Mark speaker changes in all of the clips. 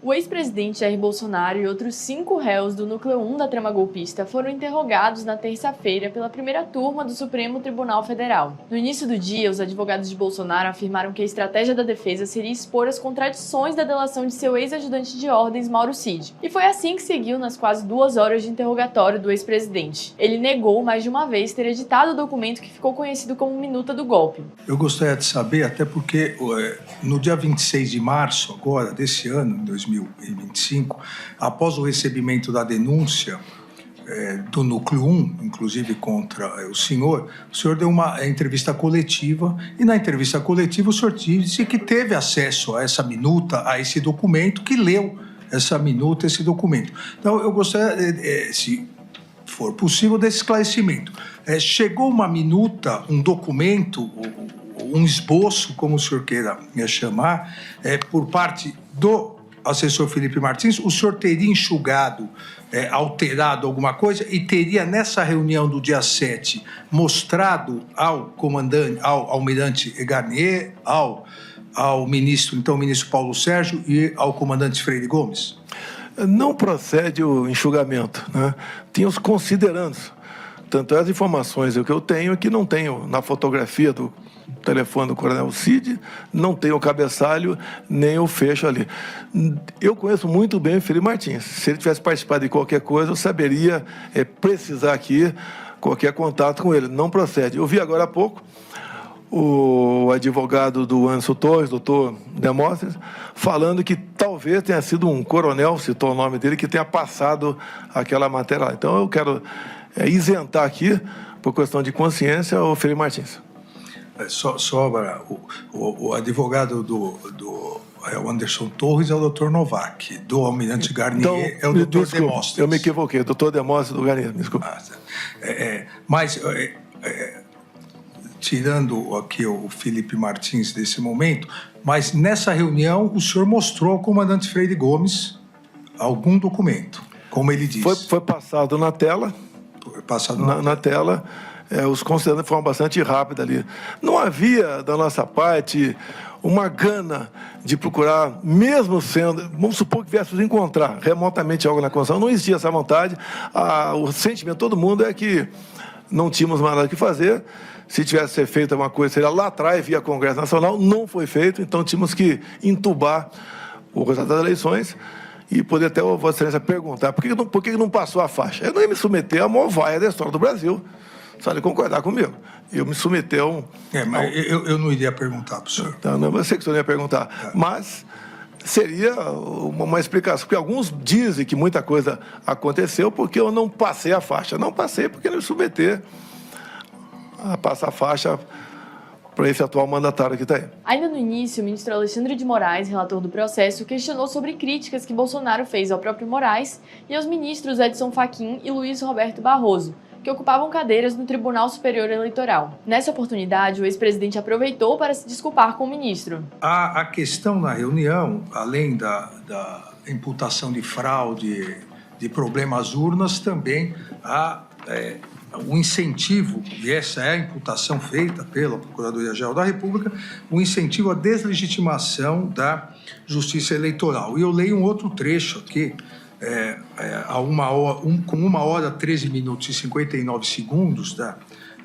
Speaker 1: O ex-presidente Jair Bolsonaro e outros 5 réus do núcleo 1 da trama golpista foram interrogados na terça-feira pela primeira turma do Supremo Tribunal Federal. No início do dia, os advogados de Bolsonaro afirmaram que a estratégia da defesa seria expor as contradições da delação de seu ex-ajudante de ordens, Mauro Cid. E foi assim que seguiu nas quase 2 horas de interrogatório do ex-presidente. Ele negou mais de uma vez ter editado o documento que ficou conhecido como Minuta do Golpe.
Speaker 2: Eu gostaria de saber, até porque no dia 26 de março agora, desse ano, 2025, após o recebimento da denúncia do Núcleo 1, inclusive contra o senhor deu uma entrevista coletiva, e na entrevista coletiva o senhor disse que teve acesso a essa minuta, a esse documento, que leu essa minuta, esse documento. Então, eu gostaria, se for possível, desse esclarecimento. Chegou uma minuta, um documento, um esboço, como o senhor queira me chamar, por parte do assessor Felipe Martins, o senhor teria enxugado, alterado alguma coisa e teria, nessa reunião do dia 7, mostrado ao comandante, ao almirante Garnier, ao ministro, então o ministro Paulo Sérgio, e ao comandante Freire Gomes?
Speaker 3: Não procede o enxugamento, né? Tinha os considerandos. Tanto as informações que eu tenho que não tenho na fotografia do telefone do coronel Cid, não tenho o cabeçalho, nem o fecho ali. Eu conheço muito bem o Felipe Martins. Se ele tivesse participado de qualquer coisa, eu saberia precisar aqui qualquer contato com ele. Não procede. Eu vi agora há pouco o advogado do Anderson Torres, doutor Demóstenes, falando que talvez tenha sido um coronel, citou o nome dele, que tenha passado aquela matéria lá. Então eu quero isentar aqui, por questão de consciência, o Felipe Martins.
Speaker 2: Sobra o advogado do Anderson Torres é o doutor Novak, do almirante Garnier então, é o doutor Demóstenes.
Speaker 3: Eu me equivoquei, doutor Demóstenes do Garnier, me desculpa.
Speaker 2: Mas, tirando aqui o Felipe Martins desse momento, mas nessa reunião o senhor mostrou ao comandante Freire Gomes algum documento, como ele disse.
Speaker 3: Foi passado na tela. Na tela, os considerandos de forma bastante rápida ali. Não havia, da nossa parte, uma gana de procurar, mesmo sendo, vamos supor que viéssemos encontrar remotamente algo na Constituição, não existia essa vontade. O sentimento de todo mundo é que não tínhamos mais nada que fazer. Se tivesse ser feito alguma coisa, seria lá atrás, via Congresso Nacional, não foi feito, então tínhamos que entubar o resultado das eleições e poder até a Vossa Excelência perguntar por que não passou a faixa. Eu não ia me submeter à maior vaia da história do Brasil, só de concordar comigo. Eu me submeter a um...
Speaker 2: mas eu não iria perguntar para o senhor.
Speaker 3: Então, não, eu sei que o senhor não ia perguntar, mas seria uma explicação, porque alguns dizem que muita coisa aconteceu porque eu não passei a faixa. Não passei porque não me submeter a passar a faixa para esse atual mandatário que está aí.
Speaker 1: Ainda no início, o ministro Alexandre de Moraes, relator do processo, questionou sobre críticas que Bolsonaro fez ao próprio Moraes e aos ministros Edson Fachin e Luiz Roberto Barroso, que ocupavam cadeiras no Tribunal Superior Eleitoral. Nessa oportunidade, o ex-presidente aproveitou para se desculpar com o ministro.
Speaker 2: A questão na reunião, além da imputação de fraude, de problemas urnas, também há o incentivo, e essa é a imputação feita pela Procuradoria-Geral da República, o incentivo à deslegitimação da Justiça Eleitoral. E eu leio um outro trecho aqui, com 1 hora, 13 minutos e 59 segundos da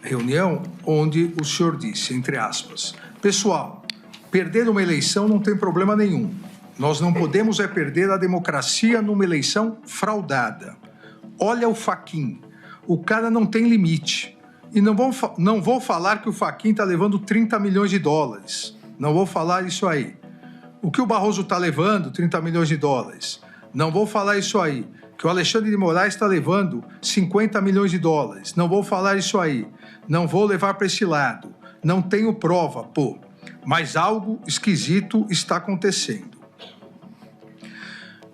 Speaker 2: reunião, onde o senhor disse, entre aspas, pessoal, perder uma eleição não tem problema nenhum. Nós não podemos perder a democracia numa eleição fraudada. Olha o Fachin. O cara não tem limite. E não vou falar que o Fachin está levando 30 milhões de dólares. Não vou falar isso aí. O que o Barroso está levando, 30 milhões de dólares. Não vou falar isso aí. Que o Alexandre de Moraes está levando 50 milhões de dólares. Não vou falar isso aí. Não vou levar para esse lado. Não tenho prova, pô. Mas algo esquisito está acontecendo.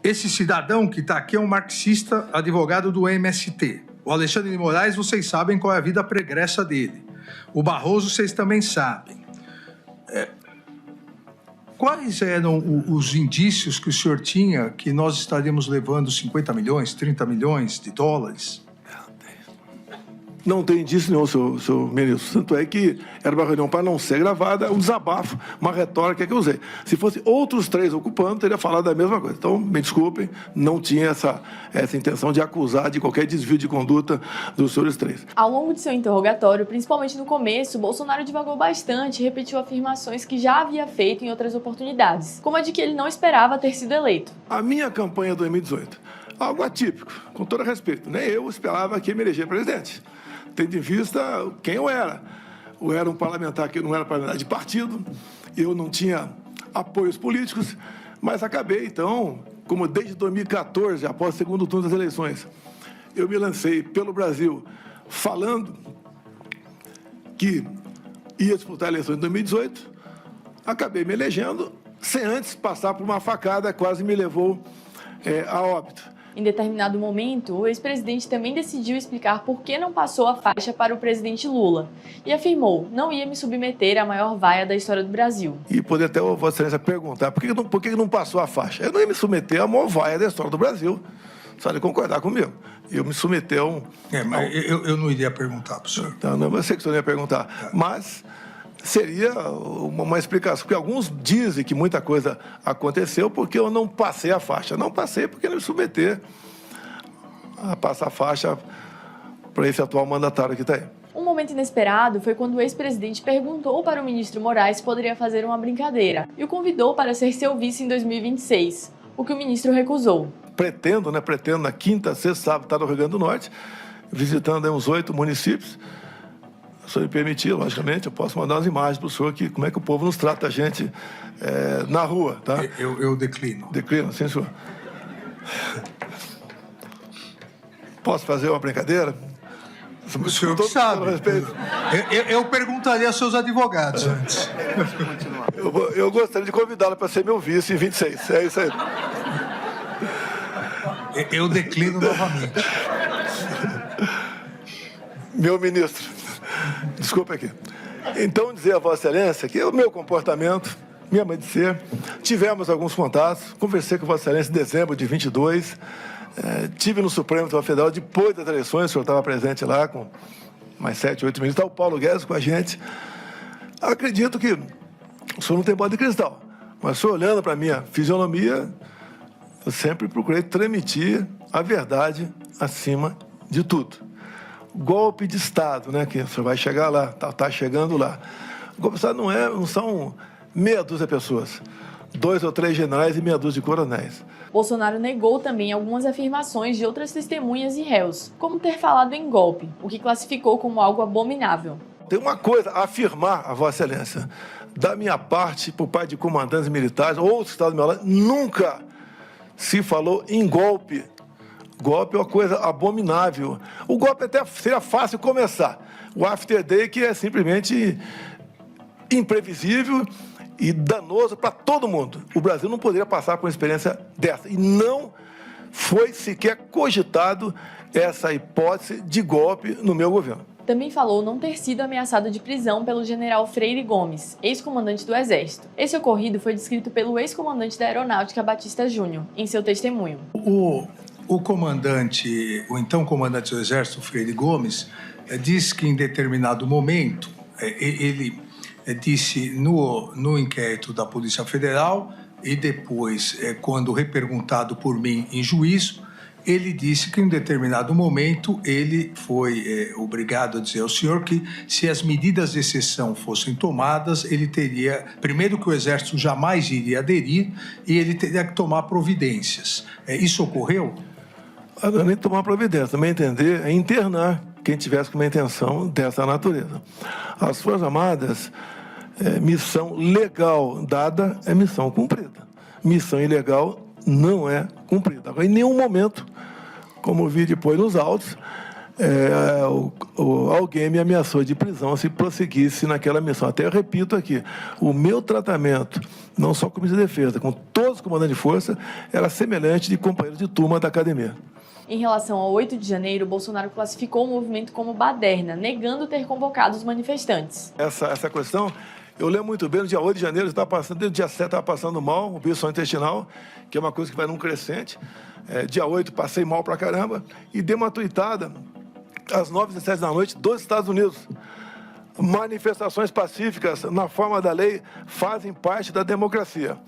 Speaker 2: Esse cidadão que está aqui é um marxista, advogado do MST. O Alexandre de Moraes, vocês sabem qual é a vida pregressa dele. O Barroso, vocês também sabem. Quais eram os indícios que o senhor tinha que nós estaríamos levando 50 milhões, 30 milhões de dólares?
Speaker 3: Não tem indício nenhum, senhor ministro. Tanto é que era uma reunião para não ser gravada, um desabafo, uma retórica que eu usei. Se fosse outros 3 ocupando, teria falado da mesma coisa. Então, me desculpem, não tinha essa intenção de acusar de qualquer desvio de conduta dos senhores 3.
Speaker 1: Ao longo de seu interrogatório, principalmente no começo, Bolsonaro divagou bastante e repetiu afirmações que já havia feito em outras oportunidades, como a de que ele não esperava ter sido eleito.
Speaker 3: A minha campanha 2018, algo atípico, com todo respeito. Nem eu esperava que me eleger presidente, tendo em vista quem eu era. Eu era um parlamentar que não era parlamentar de partido, eu não tinha apoios políticos, mas acabei, então, como desde 2014, após o segundo turno das eleições, eu me lancei pelo Brasil falando que ia disputar a eleição em 2018, acabei me elegendo, sem antes passar por uma facada, quase me levou a óbito.
Speaker 1: Em determinado momento, o ex-presidente também decidiu explicar por que não passou a faixa para o presidente Lula e afirmou: não ia me submeter à maior vaia da história do Brasil.
Speaker 3: E poder até Vossa Excelência perguntar por que não passou a faixa? Eu não ia me submeter à maior vaia da história do Brasil. Só de concordar comigo. Eu me submeter a um...
Speaker 2: Mas eu não iria perguntar para o senhor.
Speaker 3: Então, não, eu sei que o senhor não ia perguntar. Mas seria uma explicação, porque alguns dizem que muita coisa aconteceu porque eu não passei a faixa. Não passei porque não me submeter a passar a faixa para esse atual mandatário que está aí.
Speaker 1: Um momento inesperado foi quando o ex-presidente perguntou para o ministro Moraes se poderia fazer uma brincadeira e o convidou para ser seu vice em 2026, o que o ministro recusou.
Speaker 3: Pretendo na quinta, sexta, sábado, estar no Rio Grande do Norte, visitando aí uns 8 municípios. Se o senhor me permitir, logicamente, eu posso mandar umas imagens para o senhor, como é que o povo nos trata a gente na rua, tá?
Speaker 2: Eu declino.
Speaker 3: Declino, sim, senhor. Posso fazer uma brincadeira?
Speaker 2: O senhor que sabe. Eu perguntaria aos seus advogados antes.
Speaker 3: Eu gostaria de convidá-lo para ser meu vice em 26. É isso aí.
Speaker 2: Eu declino novamente.
Speaker 3: Meu ministro, desculpa aqui. Então, dizer a Vossa Excelência que o meu comportamento, minha maneira de ser, tivemos alguns contatos, conversei com Vossa Excelência em dezembro de 22, tive no Supremo Tribunal Federal depois das eleições, o senhor estava presente lá com mais 7, 8 ministros, está o Paulo Guedes com a gente. Acredito que o senhor não tem bola de cristal, mas o senhor olhando para a minha fisionomia, eu sempre procurei transmitir a verdade acima de tudo. Golpe de Estado, né, que você vai chegar lá, tá chegando lá. O golpe de Estado não são meia dúzia de pessoas, 2 ou 3 generais e meia dúzia de coronéis.
Speaker 1: Bolsonaro negou também algumas afirmações de outras testemunhas e réus, como ter falado em golpe, o que classificou como algo abominável.
Speaker 3: Tem uma coisa a afirmar a Vossa Excelência. Da minha parte, por parte de comandantes militares, outros estados do meu lado, nunca se falou em golpe. Golpe é uma coisa abominável. O golpe até seria fácil começar. O after day, que é simplesmente imprevisível e danoso para todo mundo. O Brasil não poderia passar por uma experiência dessa. E não foi sequer cogitado essa hipótese de golpe no meu governo.
Speaker 1: Também falou não ter sido ameaçado de prisão pelo general Freire Gomes, ex-comandante do Exército. Esse ocorrido foi descrito pelo ex-comandante da Aeronáutica, Batista Júnior, em seu testemunho.
Speaker 2: O então comandante do Exército, Freire Gomes, disse que em determinado momento, ele disse no inquérito da Polícia Federal e depois, quando reperguntado por mim em juízo, ele disse que em determinado momento ele foi obrigado a dizer ao senhor que se as medidas de exceção fossem tomadas, ele teria, primeiro que o Exército jamais iria aderir e ele teria que tomar providências. Isso ocorreu?
Speaker 3: Não é nem tomar providência, também entender é internar quem tivesse com uma intenção dessa natureza. As Forças Armadas, missão legal dada é missão cumprida. Missão ilegal não é cumprida. Agora, em nenhum momento, como vi depois nos autos, alguém me ameaçou de prisão se prosseguisse naquela missão. Até eu repito aqui, o meu tratamento, não só com o Ministério da Defesa, com todos os comandantes de força, era semelhante de companheiros de turma da academia.
Speaker 1: Em relação ao 8 de janeiro, Bolsonaro classificou o movimento como baderna, negando ter convocado os manifestantes.
Speaker 3: Essa questão, eu lembro muito bem, no dia 8 de janeiro, desde o dia 7 estava passando mal, o vírus intestinal, que é uma coisa que vai num crescente. Dia 8 passei mal pra caramba e dei uma tuitada às 9h17 da noite dos Estados Unidos. Manifestações pacíficas, na forma da lei, fazem parte da democracia.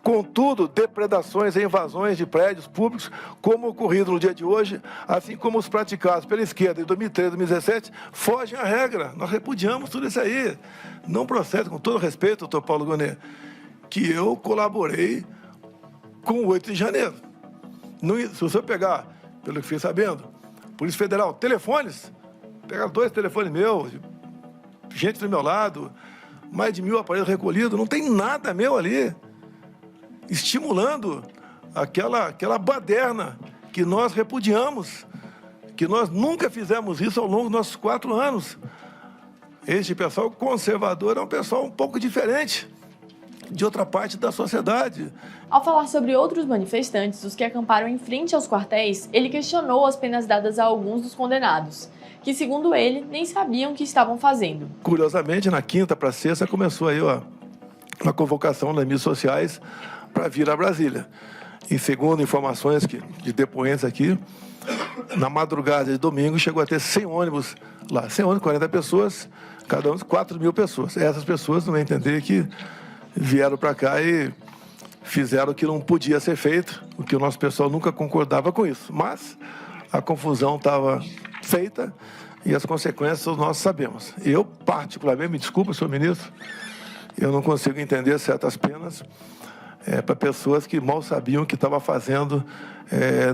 Speaker 3: Contudo, depredações e invasões de prédios públicos, como ocorrido no dia de hoje, assim como os praticados pela esquerda em 2013 e 2017, fogem à regra. Nós repudiamos tudo isso aí. Não procede, com todo respeito, doutor Paulo Gonet, que eu colaborei com o 8 de janeiro. Não, se você pegar, pelo que fiquei sabendo, Polícia Federal, telefones, pegaram 2 telefones meus, gente do meu lado, mais de 1.000 aparelhos recolhidos, não tem nada meu ali, estimulando aquela baderna que nós repudiamos, que nós nunca fizemos isso ao longo dos nossos 4 anos. Este pessoal conservador é um pessoal um pouco diferente de outra parte da sociedade.
Speaker 1: Ao falar sobre outros manifestantes, os que acamparam em frente aos quartéis, ele questionou as penas dadas a alguns dos condenados, que, segundo ele, nem sabiam o que estavam fazendo.
Speaker 3: Curiosamente, na quinta para sexta, começou aí uma convocação nas mídias sociais para vir a Brasília. E segundo informações de depoentes aqui, na madrugada de domingo chegou a ter 100 ônibus lá. 100 ônibus, 40 pessoas, cada um 4.000 pessoas. Essas pessoas não vão entender que vieram para cá e fizeram o que não podia ser feito, o que o nosso pessoal nunca concordava com isso. Mas a confusão estava feita e as consequências nós sabemos. Eu, particularmente, me desculpa, senhor ministro, eu não consigo entender certas penas para pessoas que mal sabiam o que estava fazendo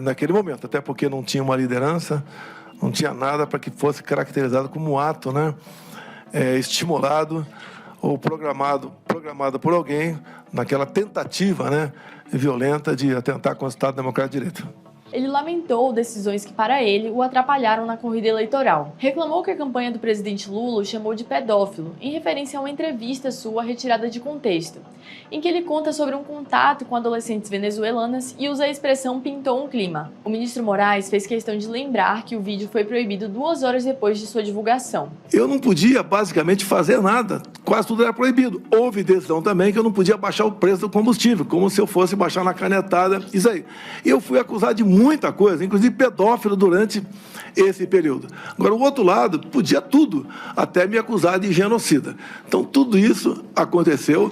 Speaker 3: naquele momento, até porque não tinha uma liderança, não tinha nada para que fosse caracterizado como um ato, né, estimulado ou programado por alguém naquela tentativa, né, violenta de atentar contra o Estado Democrático de Direito.
Speaker 1: Ele lamentou decisões que, para ele, o atrapalharam na corrida eleitoral. Reclamou que a campanha do presidente Lula o chamou de pedófilo, em referência a uma entrevista sua retirada de contexto, em que ele conta sobre um contato com adolescentes venezuelanas e usa a expressão "pintou um clima". O ministro Moraes fez questão de lembrar que o vídeo foi proibido 2 horas depois de sua divulgação.
Speaker 3: Eu não podia, basicamente, fazer nada. Quase tudo era proibido. Houve decisão também que eu não podia baixar o preço do combustível, como se eu fosse baixar na canetada, isso aí. Eu fui acusado de muita coisa, inclusive pedófilo durante esse período. Agora, o outro lado podia tudo, até me acusar de genocida. Então, tudo isso aconteceu.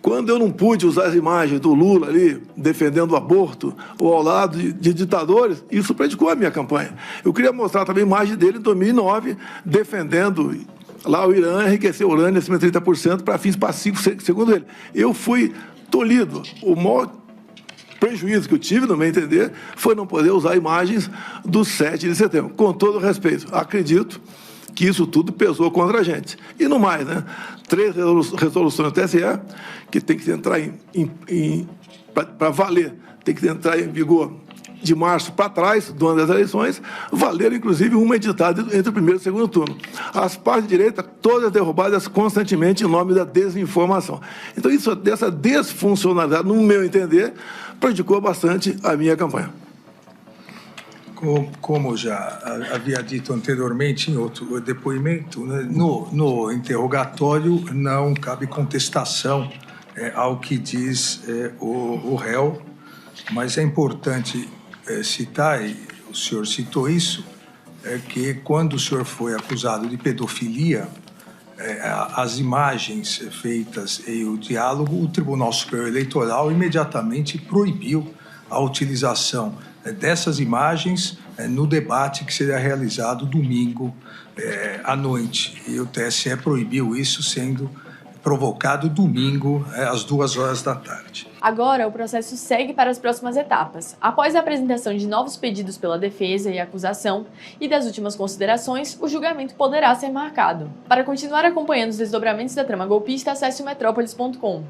Speaker 3: Quando eu não pude usar as imagens do Lula ali, defendendo o aborto, ou ao lado de ditadores, isso prejudicou a minha campanha. Eu queria mostrar também a imagem dele em 2009, defendendo lá o Irã enriquecer urânio acima de 30% para fins pacíficos, segundo ele. Eu fui tolhido. O maior prejuízo que eu tive, no meu entender, foi não poder usar imagens do 7 de setembro. Com todo respeito, acredito que isso tudo pesou contra a gente. E no mais, né? 3 resoluções do TSE, que tem que entrar para valer, tem que entrar em vigor de março para trás, do ano das eleições, valeram, inclusive, uma editada entre o primeiro e o segundo turno. As partes de direita, todas derrubadas constantemente em nome da desinformação. Então, dessa desfuncionalidade, no meu entender, prejudicou bastante a minha campanha.
Speaker 2: Como já havia dito anteriormente em outro depoimento, né, no interrogatório não cabe contestação ao que diz o réu, mas é importante citar, e o senhor citou isso, que quando o senhor foi acusado de pedofilia, as imagens feitas e o diálogo, o Tribunal Superior Eleitoral imediatamente proibiu a utilização dessas imagens no debate que seria realizado domingo à noite. E o TSE proibiu isso, sendo provocado domingo às 2 horas da tarde.
Speaker 1: Agora, o processo segue para as próximas etapas. Após a apresentação de novos pedidos pela defesa e acusação e das últimas considerações, o julgamento poderá ser marcado. Para continuar acompanhando os desdobramentos da trama golpista, acesse o metrópolis.com.